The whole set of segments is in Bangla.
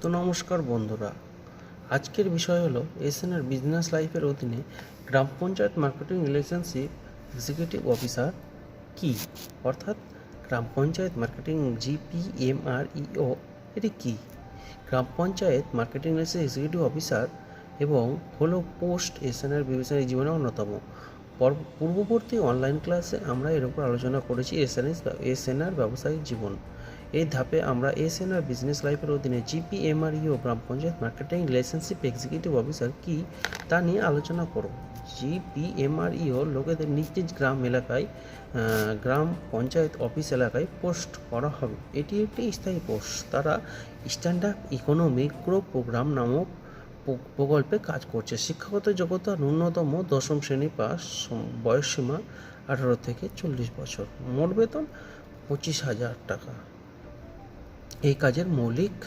তো নমস্কার বন্ধুরা, আজকের বিষয় হলো এসএনআর বিজনেস লাইফের অধীনে Gram Panchayat marketing relationship executive officer কি, অর্থাৎ গ্রাম পঞ্চায়েত মার্কেটিং GPMREO এটি কি? Gram Panchayat marketing relation executive officer এবং হলো পোস্ট এসএনআর বিবেচনায় জীবনে অন্যতম। পূর্ববর্তী অনলাইন ক্লাসে আমরা এর উপর আলোচনা করেছি এসএনআর ব্যবসায়িক জীবন। এই ধাপে আমরা এসএনআর বিজনেস লাইফের অধীনে GPMREO Gram Panchayat marketing relationship executive officer কি তা নিয়ে আলোচনা করব। GPMREO লোকেদের নিজ নিজ গ্রাম এলাকায় গ্রাম পঞ্চায়েত অফিস এলাকায় পোস্ট করা হবে। এটি একটি স্থায়ী পোস্ট। তারা স্ট্যান্ড-আপ ইকোনমিক গ্রো প্রোগ্রাম নামক প্রকল্পে কাজ করছে। শিক্ষাগত যোগ্যতা ন্যূনতম 10ম শ্রেণী পাস, বয়সসীমা 18 থেকে 40 বছর, মোট বেতন 25,000 টাকা। এই কাজের মৌলিক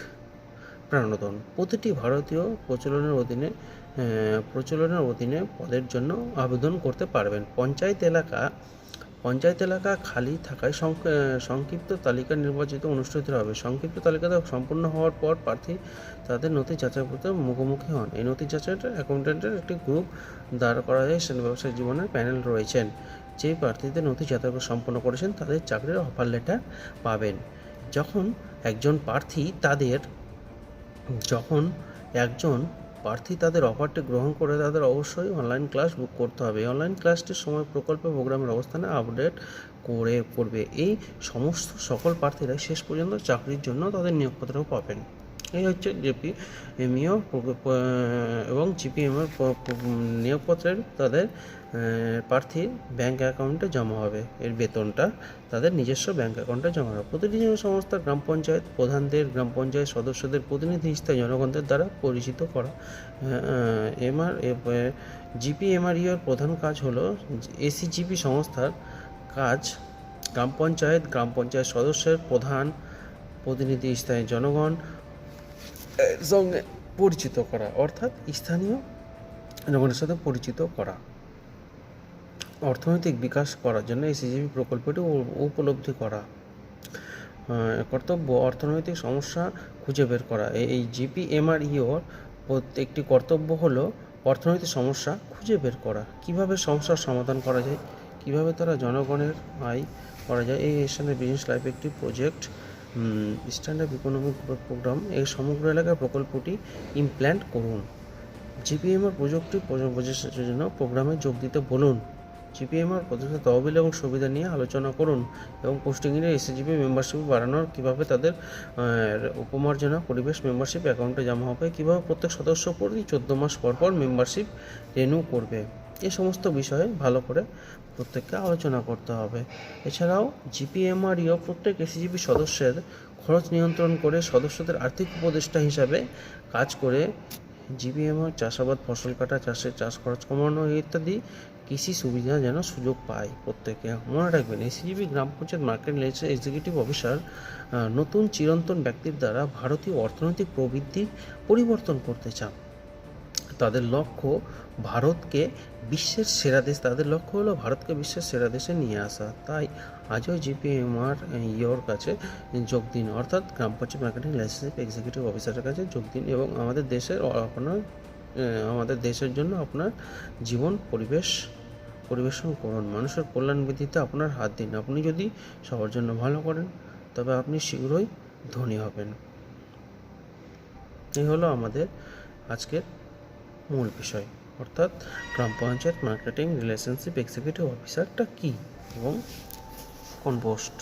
প্রাণোদন প্রতিটি ভারতীয় প্রচলনের অধীনে পদের জন্য আবেদন করতে পারবেন। পঞ্চায়েত এলাকা খালি থাকায় সংক্ষিপ্ত তালিকা নির্বাচিত অনুষ্ঠিত হবে। সংক্ষিপ্ত তালিকাটা সম্পূর্ণ হওয়ার পর প্রার্থী তাদের নথি যাচাই করতে মুখোমুখি হন। এই নথি যাচাইটা অ্যাকাউন্ট্যান্টের একটি গ্রুপ দাঁড় করা যায়। ব্যবসায়িক জীবনের প্যানেল রয়েছেন। যে প্রার্থীদের নথি যাচাই সম্পন্ন করেছেন তাদের চাকরির অফার লেটার পাবেন। যখন একজন প্রার্থী তাদের অফারটি গ্রহণ করে তাদের অবশ্যই অনলাইন ক্লাস বুক করতে হবে। অনলাইন ক্লাসটির সময় প্রকল্প প্রোগ্রামের অবস্থানে আপডেট করবে। এই সকল প্রার্থীরা শেষ পর্যন্ত চাকরির জন্য তাদের নিয়োগপত্র পাবেন। এই হচ্ছে GPMREO এবং GPMR নিয়োগপত্রের তাদের প্রার্থীর ব্যাঙ্ক অ্যাকাউন্টে জমা হবে। এর বেতনটা তাদের নিজস্ব ব্যাঙ্ক অ্যাকাউন্টে জমা হবে। প্রতিটি সংস্থার গ্রাম পঞ্চায়েত প্রধানদের, গ্রাম পঞ্চায়েত সদস্যদের প্রতিনিধি স্থায়ী জনগণদের দ্বারা পরিচিত করা। GPMREOর প্রধান কাজ হলো ACGP সংস্থার কাজ গ্রাম পঞ্চায়েত সদস্যের প্রতিনিধি স্থায়ী জনগণ সঙ্গে পরিচিত করা, অর্থাৎ স্থানীয় জনগণের সাথে পরিচিত করা। অর্থনৈতিক বিকাশ করার জন্য ACGP প্রকল্পটি উপলব্ধি করা। কর্তব্য অর্থনৈতিক সমস্যা খুঁজে বের করা। এই GPMREOর একটি কর্তব্য হলো অর্থনৈতিক সমস্যা খুঁজে বের করা। কিভাবে সমস্যার সমাধান করা যায়, কিভাবে তারা জনগণের আয় করা যায়। এই এসএনআর বিজনেস লাইফ একটি প্রজেক্ট স্ট্যান্ড-আপ ইকোনমিক প্রোগ্রাম। এই সমগ্র এলাকার প্রকল্পটি ইমপ্ল্যান্ট করুন। GPMR প্রজেক্টের জন্য প্রোগ্রামে যোগ দিতে বলুন। GPMR প্রতিষ্ঠা তহবিল এবং সুবিধা নিয়ে আলোচনা করুন এবং পোস্টিংয়ে ACGP মেম্বারশিপ বাড়ানোর কীভাবে তাদের উপমার্জনা পরিবেশ মেম্বারশিপ অ্যাকাউন্টে জমা হবে, কীভাবে প্রত্যেক সদস্য প্রতি 14 মাস পর মেম্বারশিপ রিনিউ করবে। এই সমস্ত বিষয়ে ভালো করে প্রত্যেককে আলোচনা করতে হবে। এছাড়াও GPMREO প্রত্যেক ACGP সদস্যের খরচ নিয়ন্ত্রণ করে সদস্যদের আর্থিক উপদেষ্টা হিসাবে কাজ করে। GPMR চাষাবাদ, ফসল কাটা, চাষ খরচ কমানো ইত্যাদি কৃষি সুবিধা যেন সুযোগ পায় প্রত্যেকে। মনে রাখবেন, ACGP Gram Panchayat marketing relation executive officer নতুন চিরন্তন ব্যক্তির দ্বারা ভারতীয় অর্থনৈতিক প্রবৃদ্ধি পরিবর্তন করতে চান। তাদের লক্ষ্য হলো ভারতকে বিশ্বের সেরা দেশে নিয়ে আসা। তাই আজও GPMREOর কাছে যোগ দিন, অর্থাৎ Gram Panchayat marketing relationship executive অফিসারের কাছে যোগ দিন এবং আমাদের দেশের জন্য আপনার জীবন পরিবেশন করুন। মানুষের কল্যাণ বৃদ্ধিতে আপনার হাত দিন। আপনি যদি সবার জন্য ভালো করেন তবে আপনি শীঘ্রই ধনী হবেন। এই হলো আমাদের আজকের মূল বিষয়, অর্থাৎ Gram Panchayat marketing relationship executive অফিসারটা কি এবং কোন পোস্ট।